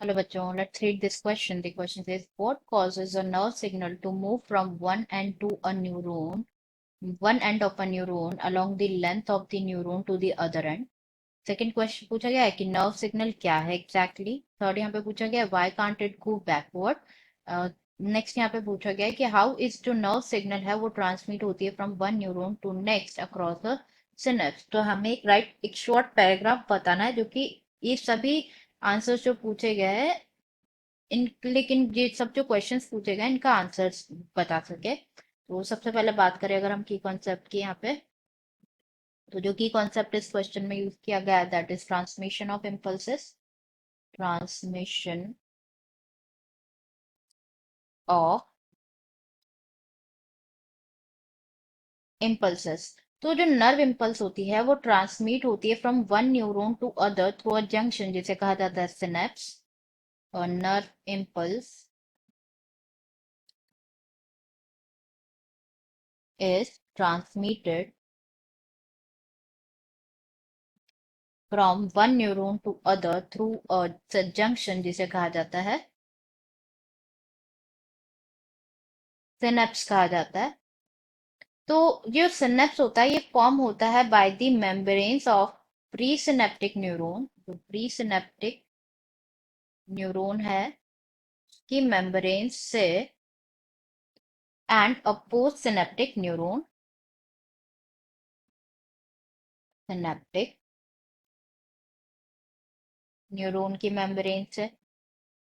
Hello बच्चों, let's read this question. The question says, what causes a nerve signal to move from one end of a neuron along the length of the neuron to the other end? Second question पूछा गया है कि nerve signal क्या है exactly. Third यहाँ पे पूछा गया है why can't it go backward. Next यहाँ पे पूछा गया है कि हाउ इज जो नर्व सिग्नल है वो ट्रांसमिट होती है from one neuron to next across the synapse. तो हमें एक शॉर्ट पैराग्राफ बताना है जो कि ये सभी आंसर्स जो पूछे गए हैं इन लेकिन ये सब जो क्वेश्चंस पूछे गए इनका आंसर्स बता सके। तो सबसे पहले बात करें अगर हम की कॉन्सेप्ट की यहाँ पे, तो जो की कॉन्सेप्ट इस क्वेश्चन में यूज किया गया है that is transmission of impulses. Transmission of impulses. तो जो नर्व इम्पल्स होती है वो ट्रांसमिट होती है from one neuron to other through a junction जिसे कहा जाता है सिनेप्स। और nerve impulse is transmitted from one neuron to other through a junction जिसे कहा जाता है सिनेप्स कहा जाता है। तो जो सिनेप्स होता है ये फॉर्म होता है by the membranes of pre synaptic neuron. जो प्री सिनेप्टिक न्यूरॉन है की मेम्ब्रेन्स से and a post synaptic neuron synaptic neuron की मेम्ब्रेन से।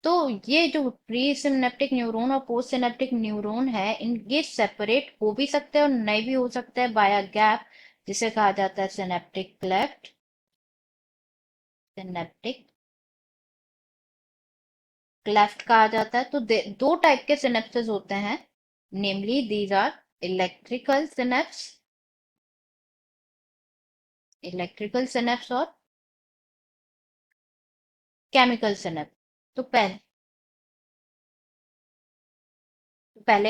तो ये जो प्री सिनेप्टिक न्यूरॉन और पोस्ट सिनेप्टिक न्यूरॉन है इन ये सेपरेट हो भी सकते हैं और नहीं भी हो सकते हैं बाय अ गैप जिसे कहा जाता है सिनेप्टिक क्लेफ्ट। सिनेप्टिक क्लेफ्ट कहा जाता है। तो दो टाइप के सिनेप्सेस होते हैं, namely these are electrical synapse, electrical synapse और केमिकल सिनेप्स। तो पहले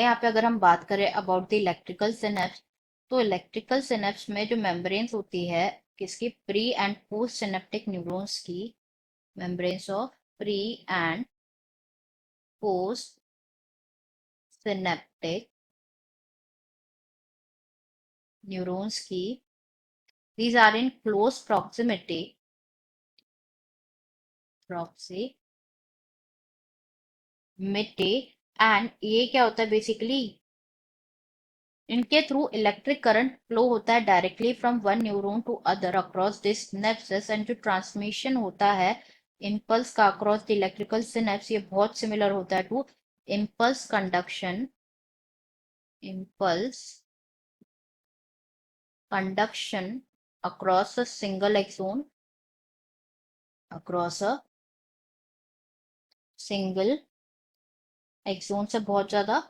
यहाँ पे अगर हम बात करें अबाउट द इलेक्ट्रिकल सिनेप्स, तो इलेक्ट्रिकल सिनेप्स में जो मेम्ब्रेन्स होती है किसकी, pre and post synaptic neurons की, membranes of pre and post synaptic neurons की, these are in close proximity and ये क्या होता है बेसिकली, इनके थ्रू इलेक्ट्रिक करंट फ्लो होता है directly from one neuron to other across this synapses. And जो ट्रांसमिशन होता है इम्पल्स का अक्रॉस द इलेक्ट्रिकल सिनेप्स ये बहुत सिमिलर होता है to impulse conduction, impulse conduction across a single axon, across a single axon से बहुत ज्यादा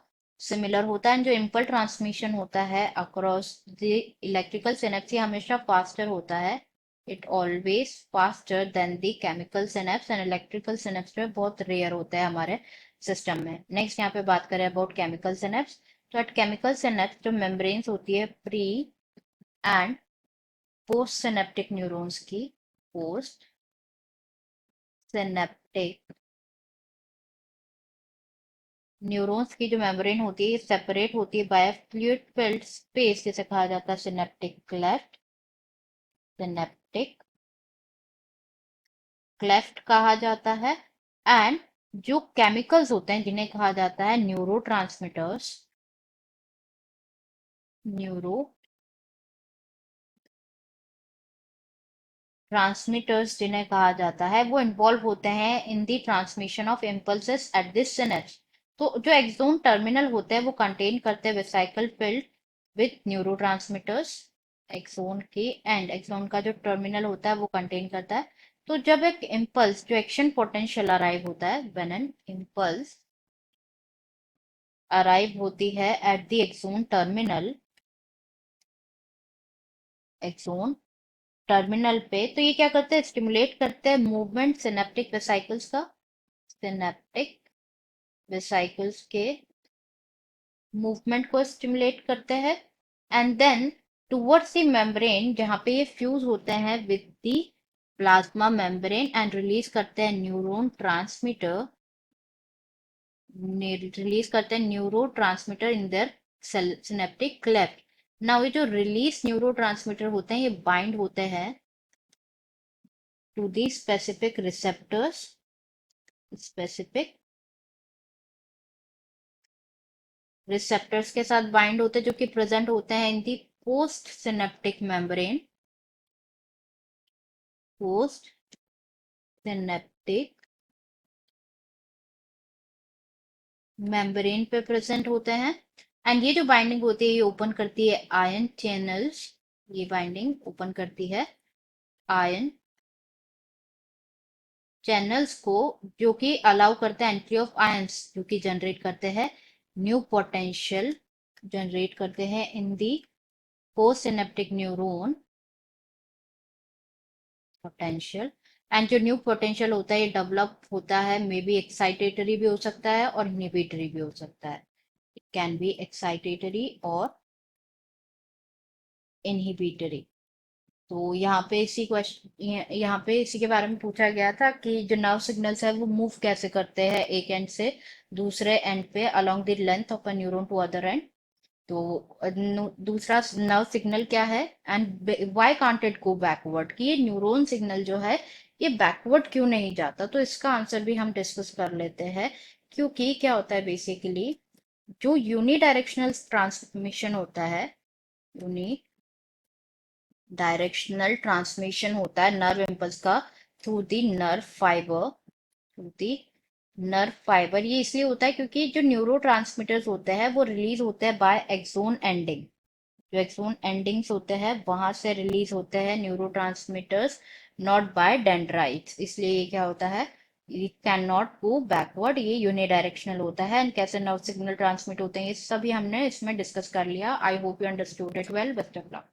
सिमिलर होता है। एंड जो इम्पल्स ट्रांसमिशन होता है अक्रॉस द इलेक्ट्रिकल सिनेप्स ये हमेशा फास्टर होता है, it always faster than the chemical synapse. And electrical synapse जो है बहुत रेयर होता है हमारे सिस्टम में। नेक्स्ट यहाँ पे बात करें अबाउट केमिकल सिनेप्स, तो एट केमिकल सिनेप्स जो मेम्ब्रेन्स होती है pre and post synaptic neurons की, पोस्ट सिनेप्टिक न्यूरॉन्स की जो मेम्ब्रेन होती है सेपरेट होती है बाय फ्लूइड फिल्ड स्पेस जिसे कहा जाता है सिनेप्टिक क्लेफ्ट, सिनेप्टिक क्लेफ्ट कहा जाता है। एंड जो केमिकल्स होते हैं जिन्हें कहा जाता है न्यूरो ट्रांसमीटर्स जिन्हें कहा जाता है वो इन्वॉल्व होते हैं in the transmission of impulses at this synapse. तो जो एक्सोन टर्मिनल होते हैं वो कंटेन करते हैं vesicle filled with neuro axon के एंड एक्सोन का जो टर्मिनल होता है वो कंटेन करता है। तो जब एक इम्पल्स जो एक्शन पोटेंशियल अराइव होता है, व्हेन एन इम्पल्स अराइव होती है एट द एक्सोन टर्मिनल पे, तो ये क्या करते हैं, स्टिमुलेट करते हैं मूवमेंट सिनेप्टिक वेसाइकल्स का, सिनेप्टिक वेसाइकल्स के मूवमेंट को स्टिमुलेट करते हैं। And then towards the membrane जहाँ पे ये फ्यूज होते हैं with the plasma membrane and release करते हैं न्यूरॉन ट्रांसमीटर, रिलीज करते हैं neurotransmitter in their synaptic cleft. Now ये जो रिलीज न्यूरो ट्रांसमीटर होते हैं ये बाइंड होते हैं to the specific receptors, specific receptors के साथ बाइंड होते हैं जो कि प्रेजेंट होते हैं in the post synaptic membrane, post synaptic membrane पे प्रेजेंट होते हैं। एंड ये जो बाइंडिंग होती है ये ओपन करती है आयन चैनल्स, ये बाइंडिंग ओपन करती है आयन चैनल्स को, जो कि अलाउ करते हैं एंट्री ऑफ आयंस, जो कि जनरेट करते हैं न्यू पोटेंशियल, जनरेट करते हैं in the post synaptic neuron potential. And जो न्यू पोटेंशियल होता है ये डेवलप होता है, मे बी एक्साइटेटरी भी हो सकता है और इनहिबिटरी भी हो सकता है। इट कैन बी एक्साइटेटरी और इनहिबिटरी। तो यहाँ पे इसी क्वेश्चन, यहाँ पे इसी के बारे में पूछा गया था कि जो नर्व सिग्नल्स है वो मूव कैसे करते हैं एक एंड से दूसरे एंड पे along the length of a neuron to other end. तो दूसरा नर्व सिग्नल क्या है and why can't it go backward, कि ये न्यूरॉन सिग्नल जो है ये बैकवर्ड क्यों नहीं जाता। तो इसका आंसर भी हम डिस्कस कर लेते हैं। क्योंकि क्या होता है बेसिकली, जो यूनिडायरेक्शनल ट्रांसमिशन होता है, यूनि डायरेक्शनल ट्रांसमिशन होता है नर्व इम्पल्स का through the nerve fibre, through the nerve fibre. ये इसलिए होता है क्योंकि जो न्यूरो ट्रांसमीटर्स होते हैं वो रिलीज होते हैं बाय एक्सोन एंडिंग, जो एक्सोन एंडिंग्स होते हैं वहां से रिलीज होते हैं neurotransmitters, not by dendrites. इसलिए ये क्या होता है, it can not go backward, ये यूनिडायरेक्शनल होता है। एंड कैसे नर्व सिग्नल ट्रांसमिट होते हैं ये सभी हमने इसमें डिस्कस कर लिया। I hope you understood it well. Best of luck.